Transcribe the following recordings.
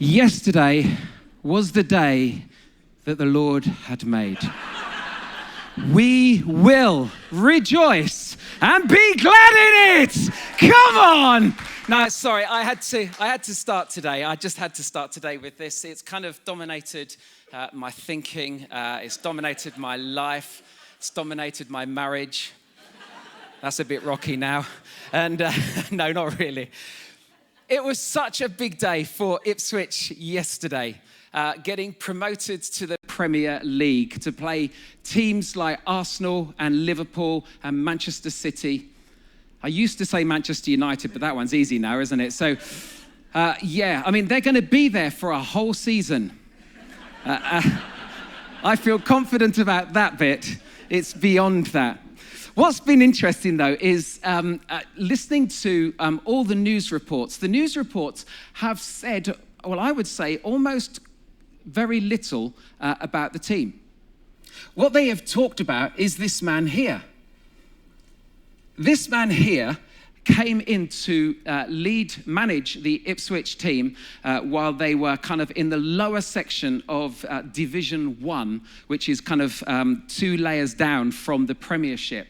Yesterday was the day that the Lord had made. We will rejoice and be glad in it. Come on. No, sorry, I had to start today. I just had to start today with this. It's kind of dominated my thinking. It's dominated my life. It's dominated my marriage. That's a bit rocky now. And no, not really. It was such a big day for Ipswich yesterday, getting promoted to the Premier League to play teams like Arsenal and Liverpool and Manchester City. I used to say Manchester United, but that one's easy now, isn't it? So, they're going to be there for a whole season. I feel confident about that bit. It's beyond that. What's been interesting, though, is listening to all the news reports. The news reports have said, well, I would say almost very little about the team. What they have talked about is this man here. This man here came in to manage the Ipswich team while they were kind of in the lower section of Division 1, which is kind of 2 layers down from the Premiership.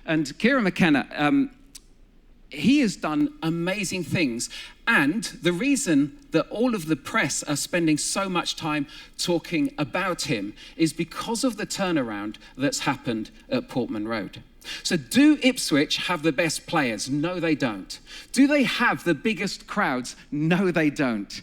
And Kieran McKenna, he has done amazing things. And the reason that all of the press are spending so much time talking about him is because of the turnaround that's happened at Portman Road. So do Ipswich have the best players? No, they don't. Do they have the biggest crowds? No, they don't.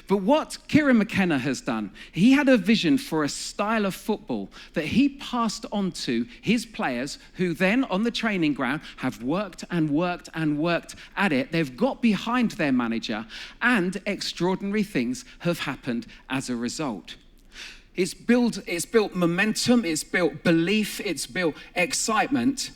But what Kieran McKenna has done, he had a vision for a style of football that he passed on to his players, who then on the training ground have worked and worked and worked at it. They've got behind their manager, and extraordinary things have happened as a result. It's built momentum, it's built belief, it's built excitement.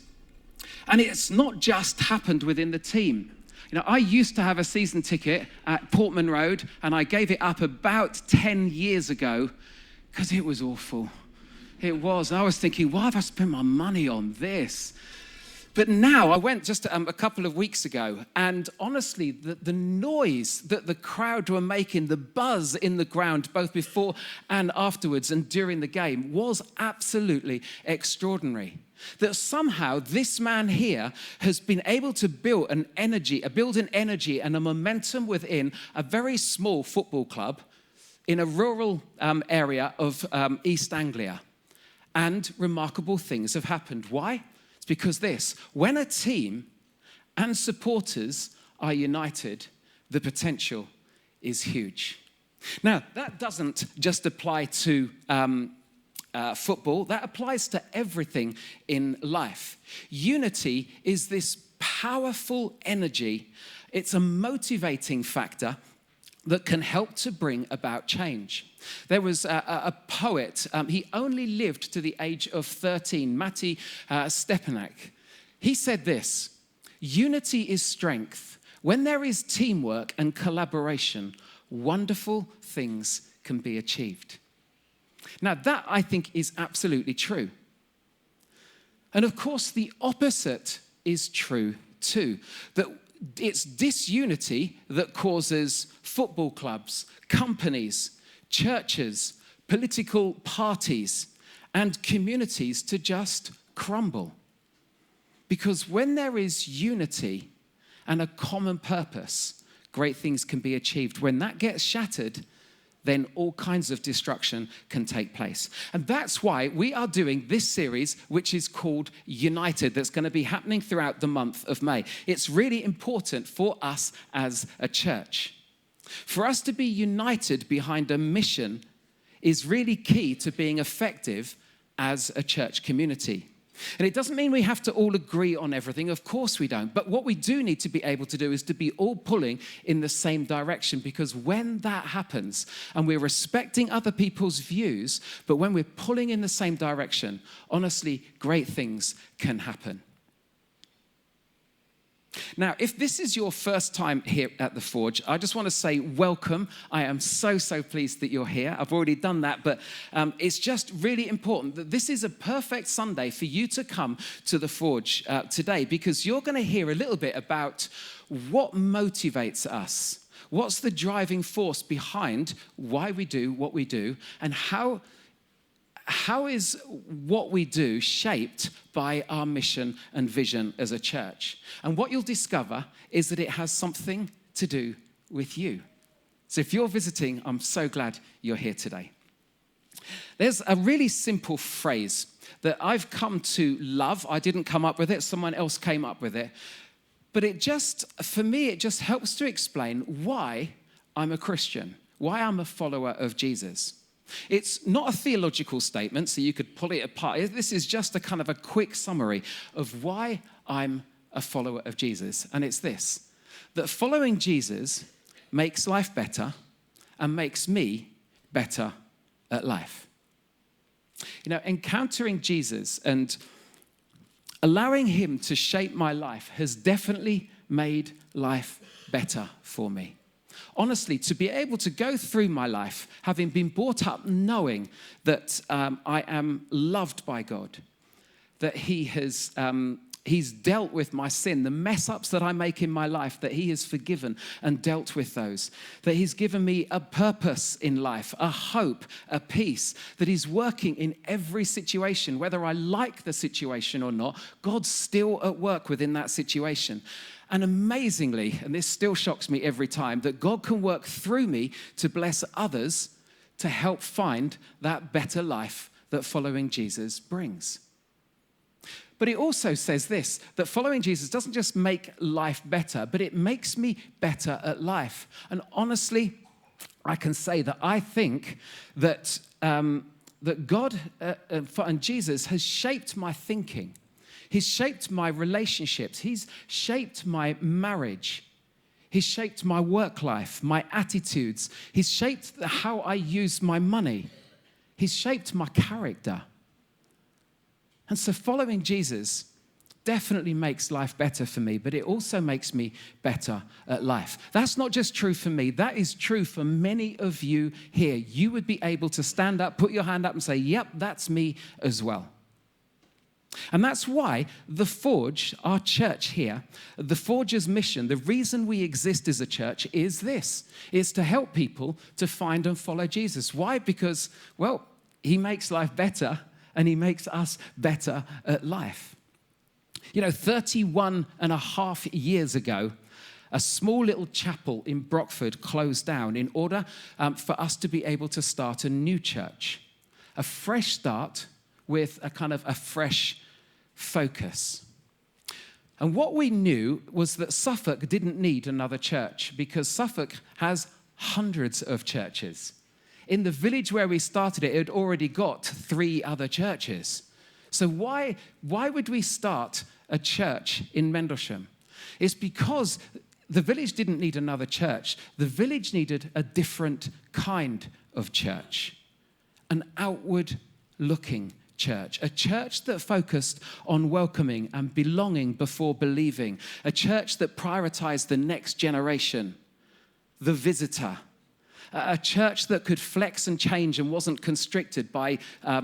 And it's not just happened within the team. You know, I used to have a season ticket at Portman Road, and I gave it up about 10 years ago because it was awful. It was. I was thinking, why have I spent my money on this? But now, I went just a couple of weeks ago, and honestly, the noise that the crowd were making, the buzz in the ground, both before and afterwards and during the game, was absolutely extraordinary. That somehow this man here has been able to build an energy and a momentum within a very small football club in a rural area of East Anglia. And remarkable things have happened. Why? It's because when a team and supporters are united, the potential is huge. Now, that doesn't just apply to football, that applies to everything in life. Unity is this powerful energy. It's a motivating factor that can help to bring about change. There was a poet, he only lived to the age of 13, Matti Stepanek. He said this: unity is strength. When there is teamwork and collaboration, wonderful things can be achieved. Now, that, I think, is absolutely true. And of course, the opposite is true too. That it's disunity that causes football clubs, companies, churches, political parties, and communities to just crumble. Because when there is unity and a common purpose, great things can be achieved. When that gets shattered, then all kinds of destruction can take place. And that's why we are doing this series, which is called United, that's going to be happening throughout the month of May. It's really important for us as a church. For us to be united behind a mission is really key to being effective as a church community. And it doesn't mean we have to all agree on everything. Of course we don't. But what we do need to be able to do is to be all pulling in the same direction. Because when that happens, and we're respecting other people's views, but when we're pulling in the same direction, honestly, great things can happen. Now, if this is your first time here at The Forge, I just want to say welcome. I am so pleased that you're here. I've already done that, but it's just really important that this is a perfect Sunday for you to come to The Forge today, because you're going to hear a little bit about what motivates us, What's the driving force behind why we do what we do? And how is what we do shaped by our mission and vision as a church? And what you'll discover is that it has something to do with you. So if you're visiting, I'm so glad you're here today. There's a really simple phrase that I've come to love. I didn't come up with it, someone else came up with it. But for me, it just helps to explain why I'm a Christian, why I'm a follower of Jesus. It's not a theological statement, so you could pull it apart. This is just a kind of a quick summary of why I'm a follower of Jesus. And it's this, that following Jesus makes life better and makes me better at life. You know, encountering Jesus and allowing him to shape my life has definitely made life better for me. Honestly, to be able to go through my life, having been brought up knowing that I am loved by God, that He's dealt with my sin, the mess-ups that I make in my life, that he has forgiven and dealt with those, that he's given me a purpose in life, a hope, a peace, that he's working in every situation, whether I like the situation or not, God's still at work within that situation. And amazingly, and this still shocks me every time, that God can work through me to bless others to help find that better life that following Jesus brings. But it also says this, that following Jesus doesn't just make life better, but it makes me better at life. And honestly, I can say that I think that God and Jesus has shaped my thinking. He's shaped my relationships. He's shaped my marriage. He's shaped my work life, my attitudes. He's shaped how I use my money. He's shaped my character. And so following Jesus definitely makes life better for me, but it also makes me better at life. That's not just true for me. That is true for many of you here. You would be able to stand up, put your hand up and say, yep, that's me as well. And that's why The Forge, our church here, The Forge's mission, the reason we exist as a church is this, is to help people to find and follow Jesus. Why? Because, well, he makes life better and he makes us better at life. You know, 31 and a half years ago, a small little chapel in Brockford closed down in order for us to be able to start a new church. A fresh start with a kind of a fresh focus. And what we knew was that Suffolk didn't need another church because Suffolk has hundreds of churches. In the village where we started it had already got 3 other churches. So why would we start a church in Mendlesham? It's because the village didn't need another church. The village needed a different kind of church, an outward-looking church, a church that focused on welcoming and belonging before believing, a church that prioritized the next generation, the visitor, a church that could flex and change and wasn't constricted by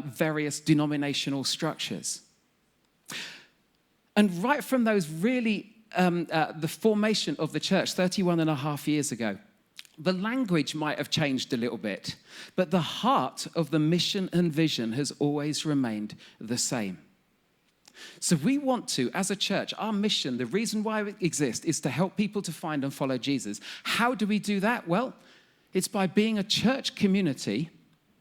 various denominational structures. And right from those really, the formation of the church 31 and a half years ago, the language might have changed a little bit, but the heart of the mission and vision has always remained the same. So we want to, as a church, our mission, the reason why we exist is to help people to find and follow Jesus. How do we do that? Well, it's by being a church community.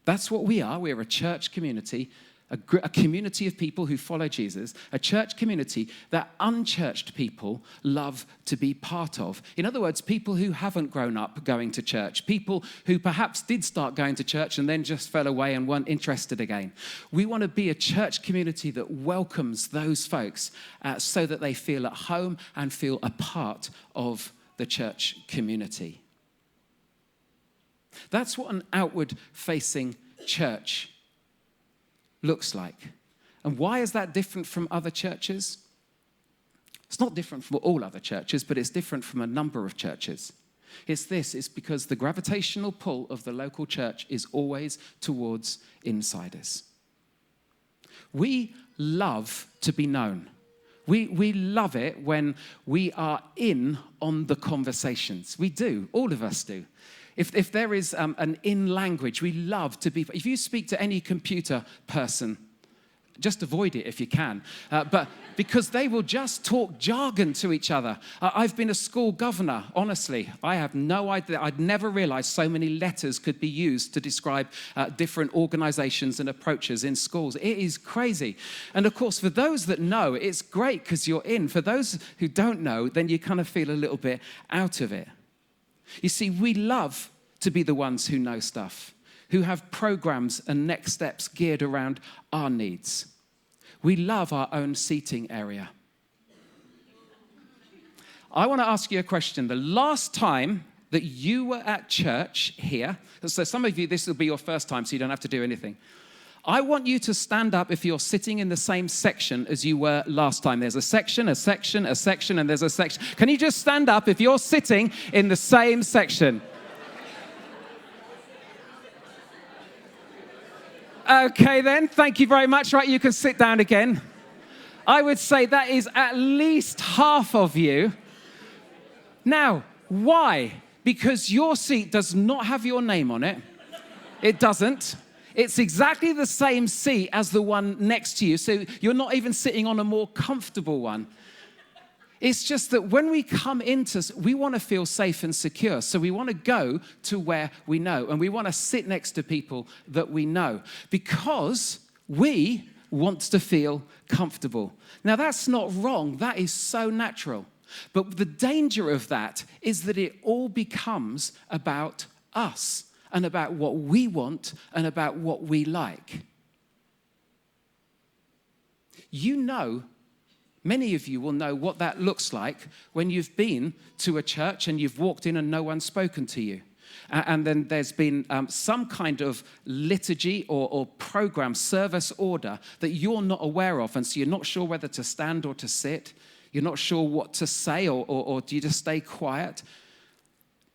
That's what we are. We're a church community, a community of people who follow Jesus, a church community that unchurched people love to be part of. In other words, people who haven't grown up going to church, people who perhaps did start going to church and then just fell away and weren't interested again. We want to be a church community that welcomes those folks so that they feel at home and feel a part of the church community. That's what an outward-facing church looks like. And why is that different from other churches? It's not different from all other churches, but it's different from a number of churches. It's because the gravitational pull of the local church is always towards insiders. We love to be known. We love it when we are in on the conversations. We do. All of us do. If there is an in language, we love to be. If you speak to any computer person, just avoid it if you can. But because they will just talk jargon to each other. I've been a school governor, honestly. I have no idea. I'd never realized so many letters could be used to describe different organizations and approaches in schools. It is crazy. And of course, for those that know, it's great because you're in. For those who don't know, then you kind of feel a little bit out of it. You see, we love to be the ones who know stuff, who have programs and next steps geared around our needs. We love our own seating area. I want to ask you a question. The last time that you were at church here, so some of you, this will be your first time, so you don't have to do anything. I want you to stand up if you're sitting in the same section as you were last time. There's a section, and there's a section. Can you just stand up if you're sitting in the same section? Okay then, thank you very much. Right, you can sit down again. I would say that is at least half of you. Now, why? Because your seat does not have your name on it. It doesn't. It's exactly the same seat as the one next to you, so you're not even sitting on a more comfortable one. It's just that when we come we want to feel safe and secure. So we want to go to where we know. And we want to sit next to people that we know. Because we want to feel comfortable. Now, that's not wrong. That is so natural. But the danger of that is that it all becomes about us and about what we want and about what we like. You know, many of you will know what that looks like when you've been to a church and you've walked in and no one's spoken to you. And then there's been some kind of liturgy or program, service order that you're not aware of. And so you're not sure whether to stand or to sit. You're not sure what to say or do you just stay quiet?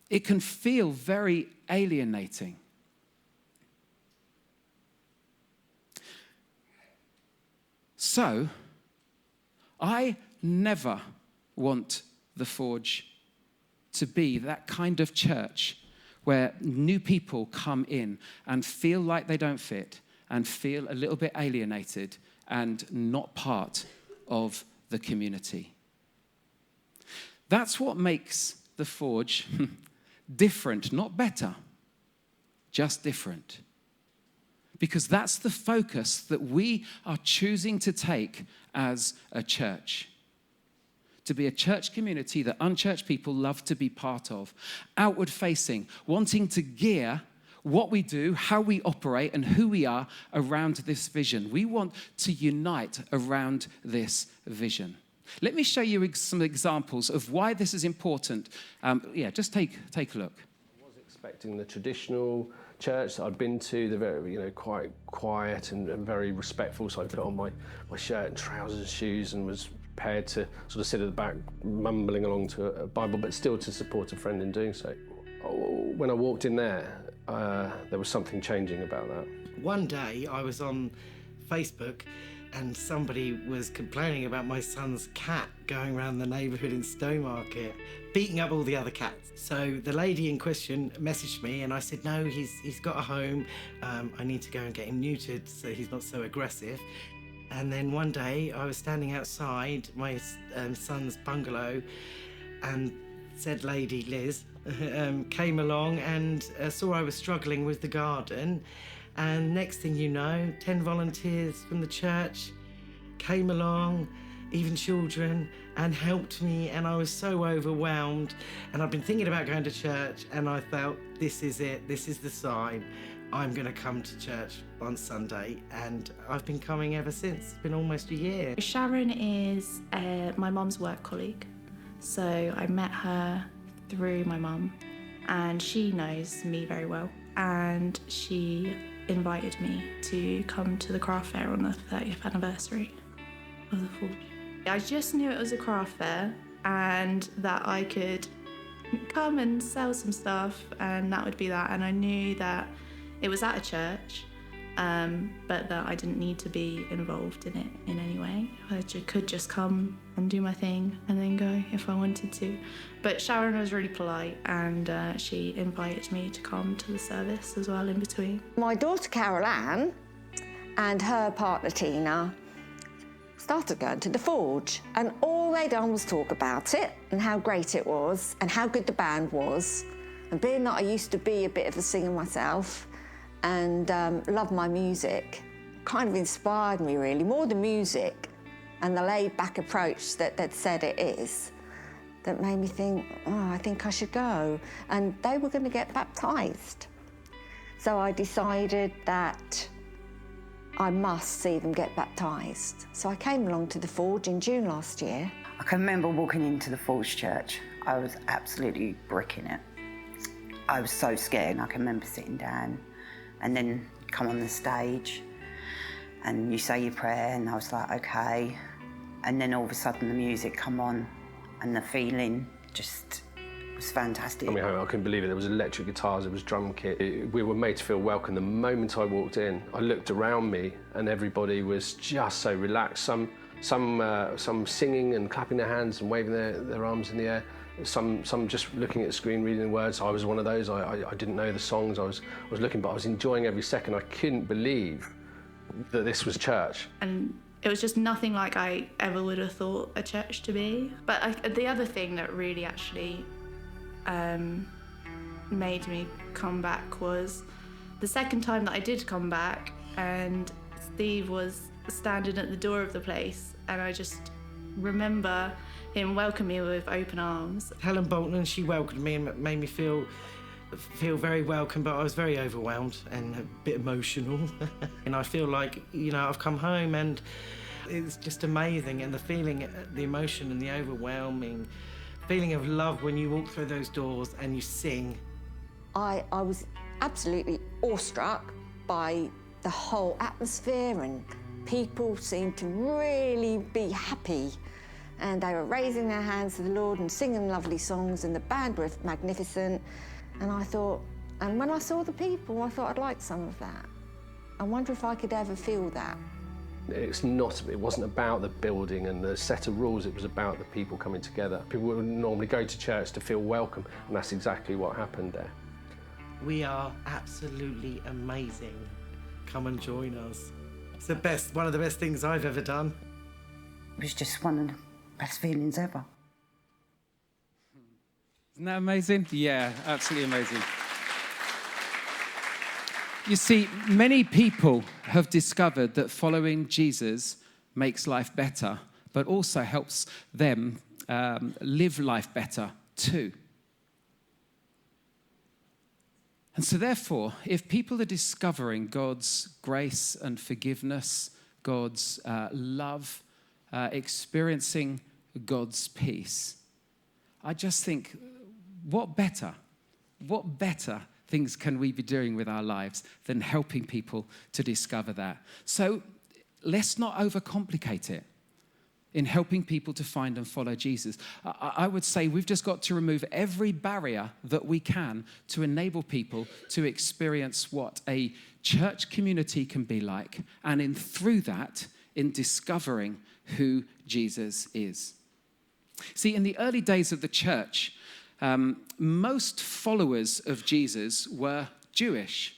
It can feel very alienating. So, I never want the Forge to be that kind of church where new people come in and feel like they don't fit and feel a little bit alienated and not part of the community. That's what makes the Forge different, not better, just different. Because that's the focus that we are choosing to take as a church. To be a church community that unchurched people love to be part of. Outward facing, wanting to gear what we do, how we operate, and who we are around this vision. We want to unite around this vision. Let me show you some examples of why this is important. Just take a look. I was expecting the traditional church that I'd been to, the very, quite quiet and very respectful. So I put on my shirt and trousers and shoes and was prepared to sort of sit at the back, mumbling along to a Bible, but still to support a friend in doing so. When I walked in there was something changing about that. One day I was on Facebook and somebody was complaining about my son's cat going around the neighbourhood in Stowmarket, beating up all the other cats. So the lady in question messaged me and I said, no, he's got a home. I need to go and get him neutered so he's not so aggressive. And then one day I was standing outside my son's bungalow and said lady, Liz, came along and saw I was struggling with the garden. And next thing you know, 10 volunteers from the church came along, even children, and helped me, and I was so overwhelmed. And I've been thinking about going to church, and I felt, this is it, this is the sign. I'm going to come to church on Sunday, and I've been coming ever since. It's been almost a year. Sharon is my mum's work colleague, so I met her through my mum, and she knows me very well, and she invited me to come to the craft fair on the 30th anniversary of the Forge. I just knew it was a craft fair and that I could come and sell some stuff and that would be that, and I knew that it was at a church but that I didn't need to be involved in it in any way. I could just come and do my thing and then go if I wanted to. But Sharon was really polite, and she invited me to come to the service as well in between. My daughter Carol Ann and her partner Tina started going to the Forge, and all they done was talk about it and how great it was and how good the band was. And being that I used to be a bit of a singer myself and love my music, kind of inspired me really, more the music and the laid-back approach that they'd said it is, that made me think, oh, I think I should go. And they were going to get baptised. So I decided that I must see them get baptised. So I came along to the Forge in June last year. I can remember walking into the Forge Church. I was absolutely bricking it. I was so scared. I can remember sitting down and then come on the stage and you say your prayer, and I was like, okay. And then all of a sudden the music come on and the feeling just was fantastic. I mean, I couldn't believe it. There was electric guitars, there was drum kit. We were made to feel welcome. The moment I walked in, I looked around me and everybody was just so relaxed. Some singing and clapping their hands and waving their arms in the air. Some just looking at the screen, reading the words. I was one of those. I didn't know the songs. I was looking, but I was enjoying every second. I couldn't believe that this was church. And it was just nothing like I ever would have thought a church to be. But the other thing that really actually made me come back was the second time that I did come back, and Steve was standing at the door of the place, and I just remember him welcome me with open arms. Helen Bolton, she welcomed me and made me feel very welcome, but I was very overwhelmed and a bit emotional. And I feel like, you know, I've come home and it's just amazing, and the feeling, the emotion and the overwhelming feeling of love when you walk through those doors and you sing. I was absolutely awestruck by the whole atmosphere, and people seemed to really be happy. And they were raising their hands to the Lord and singing lovely songs, and the band were magnificent. And I thought, and when I saw the people, I thought I'd like some of that. I wonder if I could ever feel that. It wasn't about the building and the set of rules, it was about the people coming together. People would normally go to church to feel welcome, and that's exactly what happened there. We are absolutely amazing. Come and join us. It's one of the best things I've ever done. It was just one of the best feelings ever. Isn't that amazing? Yeah, absolutely amazing. You see, many people have discovered that following Jesus makes life better, but also helps them live life better too. And so therefore, if people are discovering God's grace and forgiveness, God's love, experiencing God's peace, I just think, what better things can we be doing with our lives than helping people to discover that? So let's not overcomplicate it in helping people to find and follow Jesus. I would say we've just got to remove every barrier that we can to enable people to experience what a church community can be like, and through that, in discovering who Jesus is. See, in the early days of the church, most followers of Jesus were Jewish.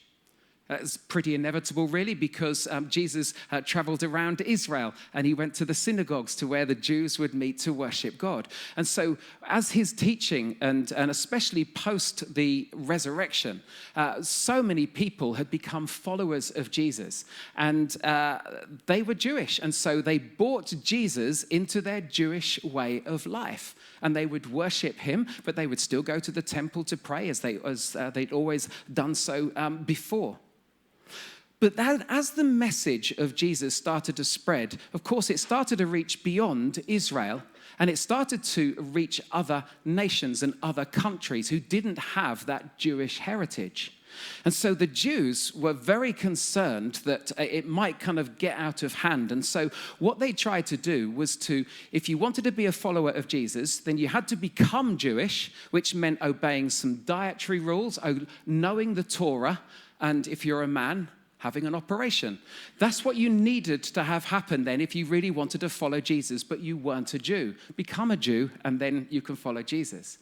It's pretty inevitable, really, because Jesus traveled around Israel and he went to the synagogues to where the Jews would meet to worship God. And so as his teaching, and especially post the resurrection, so many people had become followers of Jesus. And they were Jewish. And so they brought Jesus into their Jewish way of life. And they would worship him, but they would still go to the temple to pray as they'd always done so before. But as the message of Jesus started to spread, of course, it started to reach beyond Israel, and it started to reach other nations and other countries who didn't have that Jewish heritage. And so the Jews were very concerned that it might kind of get out of hand. And so what they tried to do was if you wanted to be a follower of Jesus, then you had to become Jewish, which meant obeying some dietary rules, knowing the Torah, and if you're a man, having an operation. That's what you needed to have happen then if you really wanted to follow Jesus, but you weren't a Jew. Become a Jew, and then you can follow Jesus.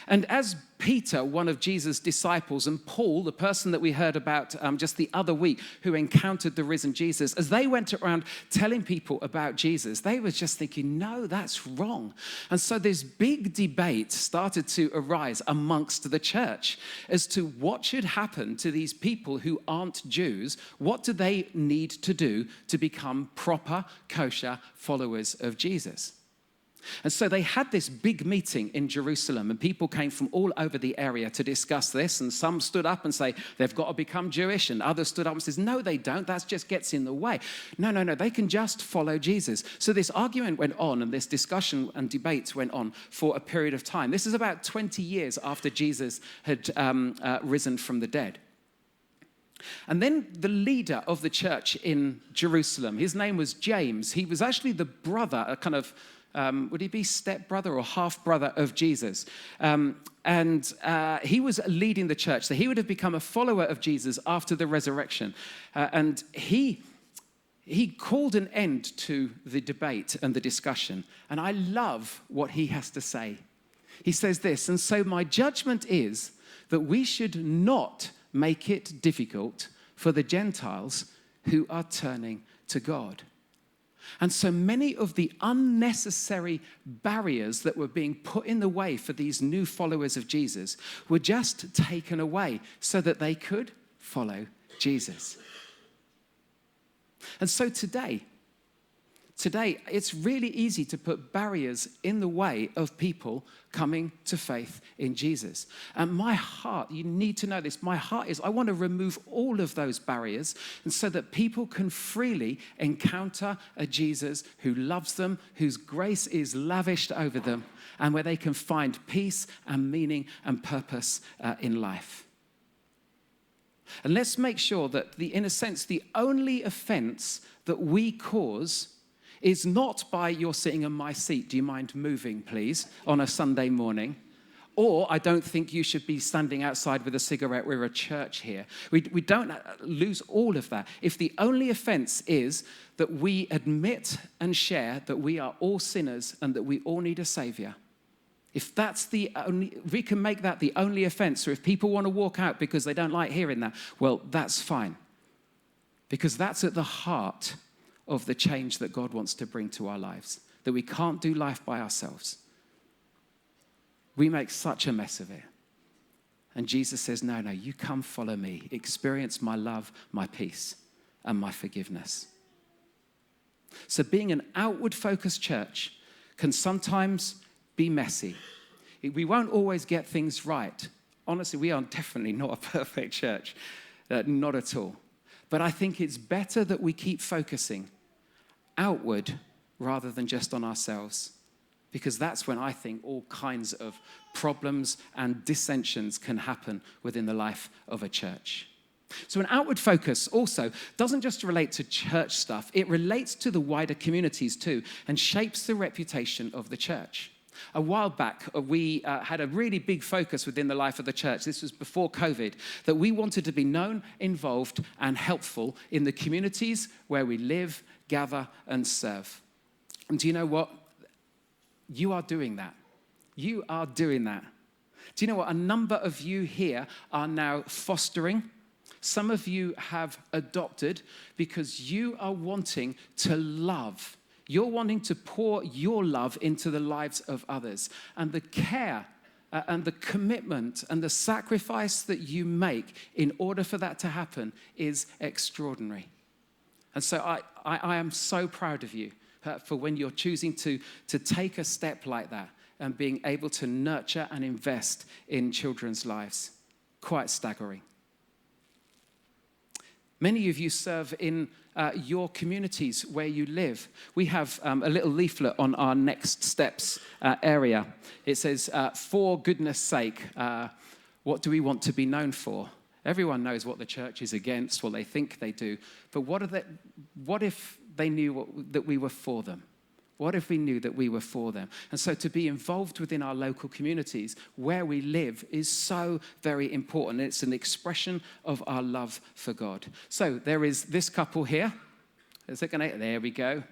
And as Peter, one of Jesus' disciples, and Paul, the person that we heard about just the other week who encountered the risen Jesus, as they went around telling people about Jesus, they were just thinking, no, that's wrong. And so this big debate started to arise amongst the church as to what should happen to these people who aren't Jews. What do they need to do to become proper, kosher followers of Jesus? And so they had this big meeting in Jerusalem, and people came from all over the area to discuss this. And some stood up and say they've got to become Jewish, and others stood up and says, no, they don't. That just gets in the way. No, they can just follow Jesus. So this argument went on, and this discussion and debate went on for a period of time. This is about 20 years after Jesus had risen from the dead. And then the leader of the church in Jerusalem, his name was James. He was actually the brother, a kind of would he be step-brother or half-brother of Jesus? And he was leading the church. So he would have become a follower of Jesus after the resurrection. And he called an end to the debate and the discussion. And I love what he has to say. He says this, and so my judgment is that we should not make it difficult for the Gentiles who are turning to God. And so many of the unnecessary barriers that were being put in the way for these new followers of Jesus were just taken away so that they could follow Jesus. And so today, it's really easy to put barriers in the way of people coming to faith in Jesus. And my heart, you need to know this, my heart is I want to remove all of those barriers, and so that people can freely encounter a Jesus who loves them, whose grace is lavished over them, and where they can find peace and meaning and purpose in life. And let's make sure that, in a sense, the only offense that we cause is not by you're sitting in my seat, do you mind moving, please, on a Sunday morning? Or I don't think you should be standing outside with a cigarette. We're a church here. We don't lose all of that. If the only offense is that we admit and share that we are all sinners and that we all need a savior, if that's the only, we can make that the only offense, or if people want to walk out because they don't like hearing that, well, that's fine. Because that's at the heart of the change that God wants to bring to our lives, that we can't do life by ourselves. We make such a mess of it. And Jesus says, no, you come follow me. Experience my love, my peace, and my forgiveness. So being an outward-focused church can sometimes be messy. We won't always get things right. Honestly, we are definitely not a perfect church. Not at all. But I think it's better that we keep focusing outward rather than just on ourselves, because that's when I think all kinds of problems and dissensions can happen within the life of a church. So an outward focus also doesn't just relate to church stuff, it relates to the wider communities too, and shapes the reputation of the church. A while back, we had a really big focus within the life of the church. This was before COVID, that we wanted to be known, involved, and helpful in the communities where we live, gather, and serve. And do you know what? You are doing that. You are doing that. Do you know what? A number of you here are now fostering. Some of you have adopted because you are wanting to love. You're wanting to pour your love into the lives of others. And the care and the commitment and the sacrifice that you make in order for that to happen is extraordinary. And so I am so proud of you for when you're choosing to take a step like that and being able to nurture and invest in children's lives. Quite staggering. Many of you serve in your communities where you live. We have a little leaflet on our next steps area. It says, for goodness sake, what do we want to be known for? Everyone knows what the church is against, what they think they do. But what if they knew that we were for them? What if we knew that we were for them? And so to be involved within our local communities where we live is so very important. It's an expression of our love for God. So there is this couple here. Is it going to? There we go.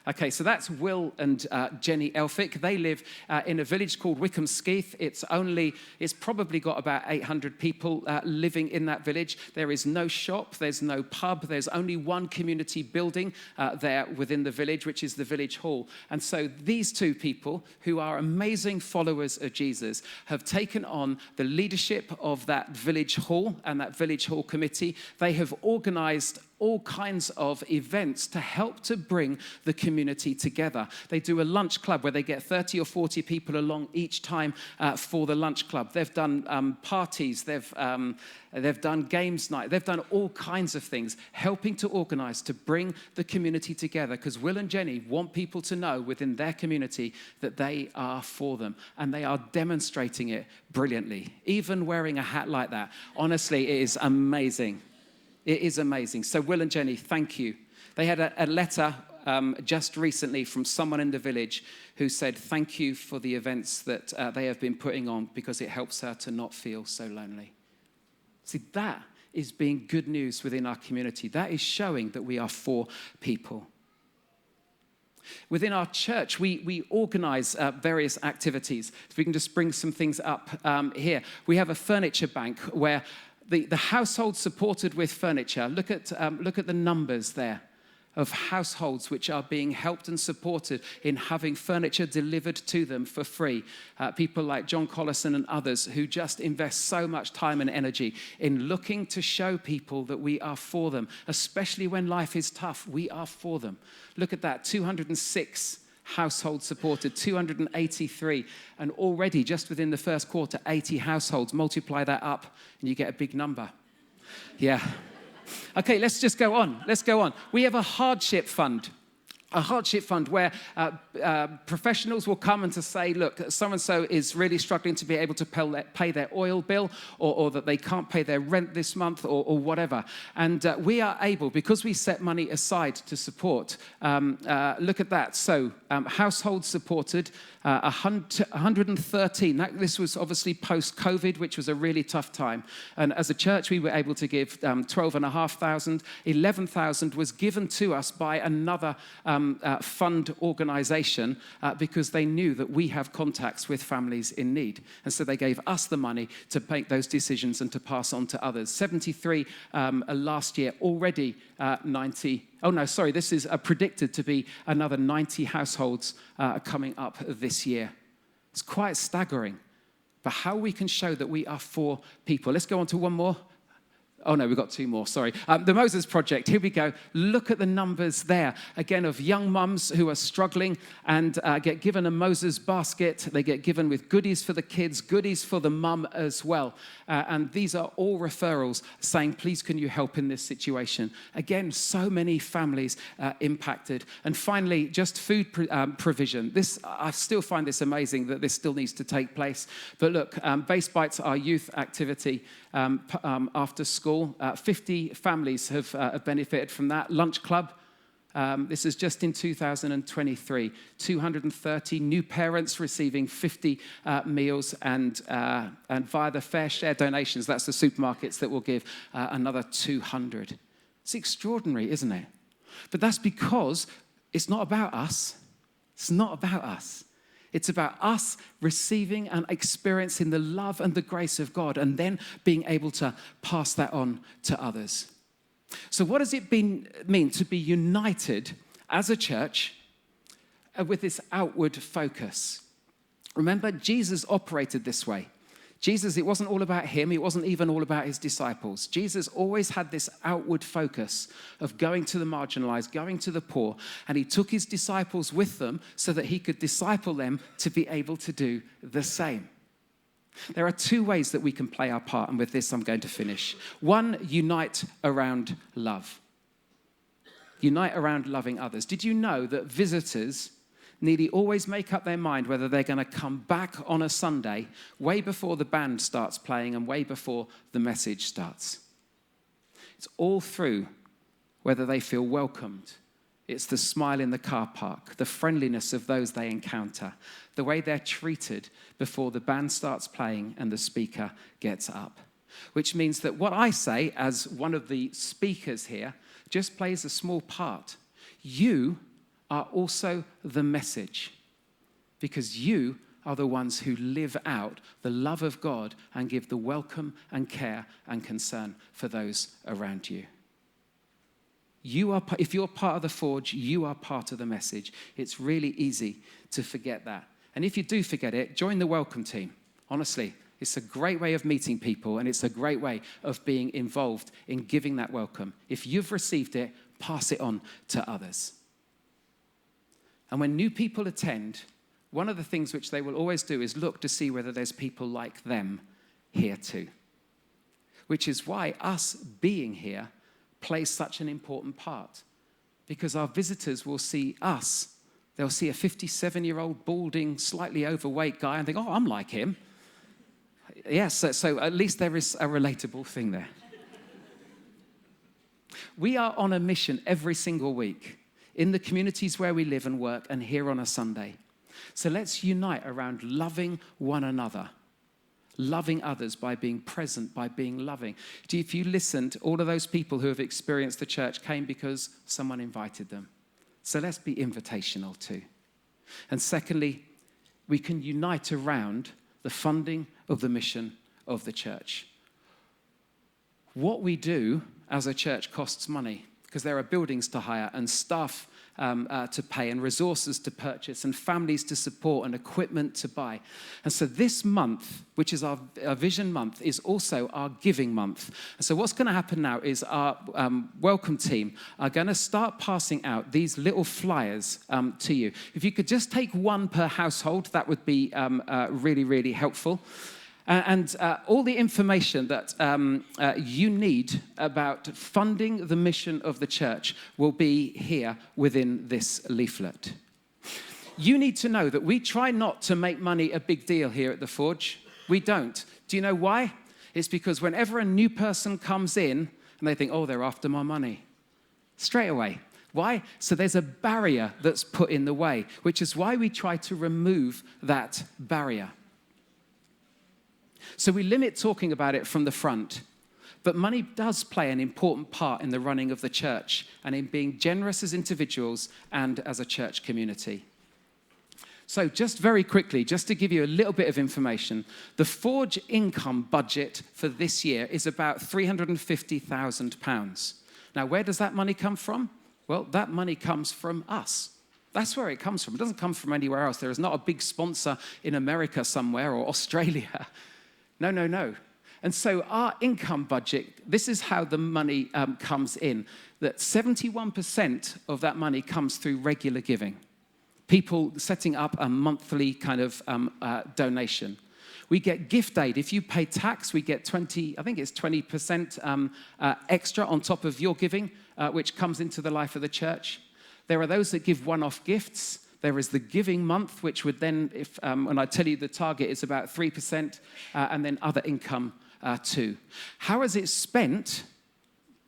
Okay, so that's Will and Jenny Elphick. They live in a village called Wickham Skeeth. It's probably got about 800 people living in that village. There is no shop, there's no pub, there's only one community building there within the village, which is the village hall. And so these two people, who are amazing followers of Jesus, have taken on the leadership of that village hall and that village hall committee. They have organized all kinds of events to help to bring the community together. They do a lunch club where they get 30 or 40 people along each time for the lunch club. They've done parties, they've done games night, they've done all kinds of things, helping to organize to bring the community together, because Will and Jenny want people to know within their community that they are for them, and they are demonstrating it brilliantly, even wearing a hat like that. Honestly, it is amazing. It is amazing. So Will and Jenny, thank you. They had a letter just recently from someone in the village who said thank you for the events that they have been putting on, because it helps her to not feel so lonely. See, that is being good news within our community. That is showing that we are for people. Within our church, we organize various activities. So we can just bring some things up here. We have a furniture bank where the household supported with furniture, look at the numbers there of households which are being helped and supported in having furniture delivered to them for free. People like John Collison and others who just invest so much time and energy in looking to show people that we are for them, especially when life is tough. We are for them. Look at that, 206 households supported, 283, and already just within the first quarter, 80 households. Multiply that up and you get a big number. Yeah. Okay, let's just go on. Let's go on. We have a hardship fund. A hardship fund where professionals will come and to say, look, so-and-so is really struggling to be able to pay their oil bill, or that they can't pay their rent this month, or whatever. And we are able, because we set money aside to support, look at that. So households supported, 113. This was obviously post-COVID, which was a really tough time. And as a church, we were able to give 12,500. 11,000 was given to us by another fund organization because they knew that we have contacts with families in need. And so they gave us the money to make those decisions and to pass on to others. 73 last year, already 90. Oh, no, sorry, this is predicted to be another 90 households coming up this year. It's quite staggering. But how we can show that we are for people. Let's go on to one more. Oh, no, we've got two more, sorry. The Moses Project, here we go. Look at the numbers there, again, of young mums who are struggling and get given a Moses basket. They get given with goodies for the kids, goodies for the mum as well. And these are all referrals saying, please, can you help in this situation? Again, so many families impacted. And finally, just food provision. I still find this amazing that this still needs to take place. But look, Base Bites, our youth activity after school, 50 families have benefited from that. Lunch Club, this is just in 2023. 230 new parents receiving 50 meals, and via the Fair Share donations, that's the supermarkets that will give another 200. It's extraordinary, isn't it? But that's because it's not about us. It's not about us. It's about us receiving and experiencing the love and the grace of God, and then being able to pass that on to others. So what does it mean to be united as a church with this outward focus? Remember, Jesus operated this way. Jesus, it wasn't all about him. It wasn't even all about his disciples. Jesus always had this outward focus of going to the marginalized, going to the poor, and he took his disciples with them so that he could disciple them to be able to do the same. There are two ways that we can play our part, and with this I'm going to finish. One, unite around love. Unite around loving others. Did you know that visitors nearly always make up their mind whether they're going to come back on a Sunday way before the band starts playing and way before the message starts? It's all through whether they feel welcomed It's the smile in the car park, the friendliness of those they encounter, the way they're treated before the band starts playing and the speaker gets up. Which means that what I say as one of the speakers here just plays a small part. You are also the message, because you are the ones who live out the love of God and give the welcome and care and concern for those around you. If you're part of the Forge, you are part of the message. It's really easy to forget that. And if you do forget it, join the welcome team. Honestly, it's a great way of meeting people, and it's a great way of being involved in giving that welcome. If you've received it, pass it on to others. And when new people attend, one of the things which they will always do is look to see whether there's people like them here too. Which is why us being here plays such an important part. Because our visitors will see us. They'll see a 57-year-old, balding, slightly overweight guy and think, oh, I'm like him. Yes, so at least there is a relatable thing there. We are on a mission every single week in the communities where we live and work and here on a Sunday. So let's unite around loving one another, loving others by being present, by being loving. If you listened, all of those people who have experienced the church came because someone invited them. So let's be invitational too. And secondly, we can unite around the funding of the mission of the church. What we do as a church costs money because there are buildings to hire and staff to pay and resources to purchase and families to support and equipment to buy. And so this month, which is our Vision Month, is also our giving month. And so what's going to happen now is our welcome team are going to start passing out these little flyers to you. If you could just take one per household, that would be really, really helpful. And all the information that you need about funding the mission of the church will be here within this leaflet. You need to know that we try not to make money a big deal here at the Forge. We don't. Do you know why? It's because whenever a new person comes in and they think, oh, they're after my money, straight away. Why? So there's a barrier that's put in the way, which is why we try to remove that barrier. So we limit talking about it from the front, but money does play an important part in the running of the church and in being generous as individuals and as a church community. So just very quickly, just to give you a little bit of information, the Forge income budget for this year is about £350,000. Now, where does that money come from? Well, that money comes from us. That's where it comes from. It doesn't come from anywhere else. There is not a big sponsor in America somewhere or Australia. No. And so our income budget, this is how the money comes in, that 71% of that money comes through regular giving. People setting up a monthly kind of donation. We get gift aid. If you pay tax, we get 20% extra on top of your giving, which comes into the life of the church. There are those that give one-off gifts. There is the giving month, which would then, when I tell you the target is about 3%, and then other income too. How is it spent?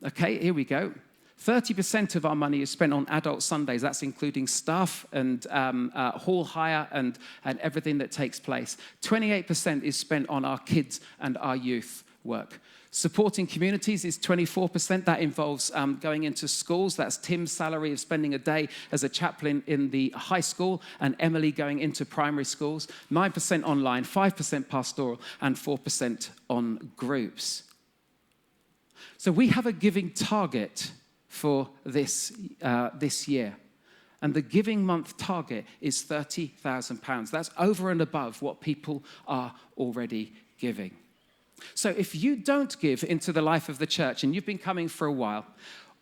Okay, here we go. 30% of our money is spent on adult Sundays. That's including staff and hall hire and everything that takes place. 28% is spent on our kids and our youth work. Supporting communities is 24%. That involves going into schools. That's Tim's salary of spending a day as a chaplain in the high school, and Emily going into primary schools. 9% online, 5% pastoral, and 4% on groups. So we have a giving target for this year. And the giving month target is £30,000. That's over and above what people are already giving. So if you don't give into the life of the church and you've been coming for a while,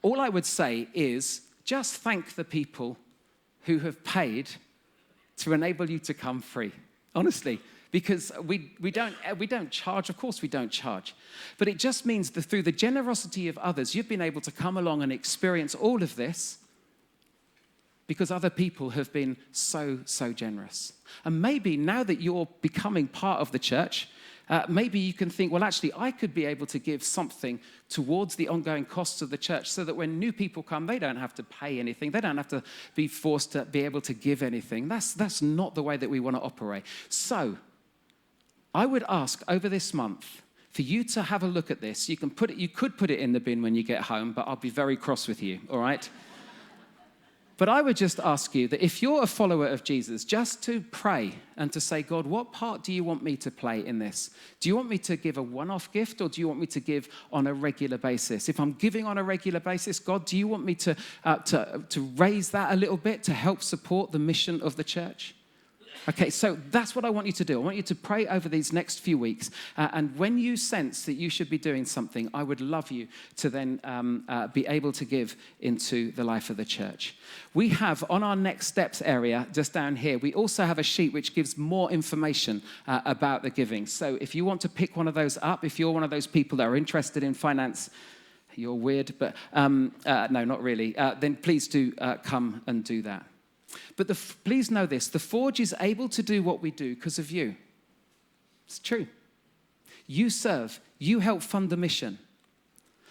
all I would say is just thank the people who have paid to enable you to come free. Honestly, because we don't charge. Of course we don't charge. But it just means that through the generosity of others, you've been able to come along and experience all of this because other people have been so generous. And maybe now that you're becoming part of the church, Maybe you can think, well, actually, I could be able to give something towards the ongoing costs of the church so that when new people come, they don't have to pay anything. They don't have to be forced to be able to give anything. That's not the way that we want to operate. So I would ask over this month for you to have a look at this. You could put it in the bin when you get home, but I'll be very cross with you, all right? But I would just ask you that if you're a follower of Jesus, just to pray and to say, God, what part do you want me to play in this? Do you want me to give a one-off gift, or do you want me to give on a regular basis? If I'm giving on a regular basis, God, do you want me to raise that a little bit to help support the mission of the church? Okay, so that's what I want you to do. I want you to pray over these next few weeks. And when you sense that you should be doing something, I would love you to then be able to give into the life of the church. We have on our next steps area, just down here, we also have a sheet which gives more information about the giving. So if you want to pick one of those up, if you're one of those people that are interested in finance, you're weird, but no, not really, then please do come and do that. But please know this, the Forge is able to do what we do because of you. It's true. You serve, you help fund the mission.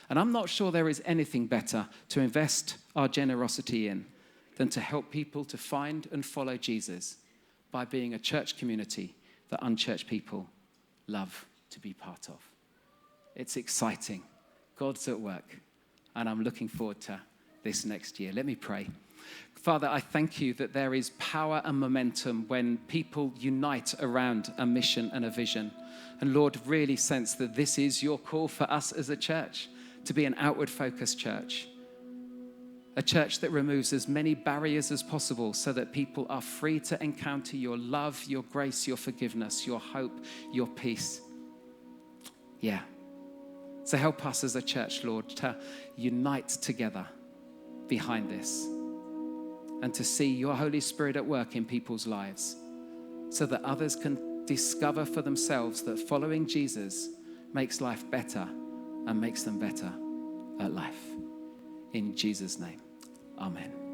And I'm not sure there is anything better to invest our generosity in than to help people to find and follow Jesus by being a church community that unchurched people love to be part of. It's exciting. God's at work. And I'm looking forward to this next year. Let me pray. Father, I thank you that there is power and momentum when people unite around a mission and a vision. And Lord, really sense that this is your call for us as a church, to be an outward-focused church. A church that removes as many barriers as possible so that people are free to encounter your love, your grace, your forgiveness, your hope, your peace. Yeah. So help us as a church, Lord, to unite together behind this, and to see your Holy Spirit at work in people's lives so that others can discover for themselves that following Jesus makes life better and makes them better at life. In Jesus' name, amen.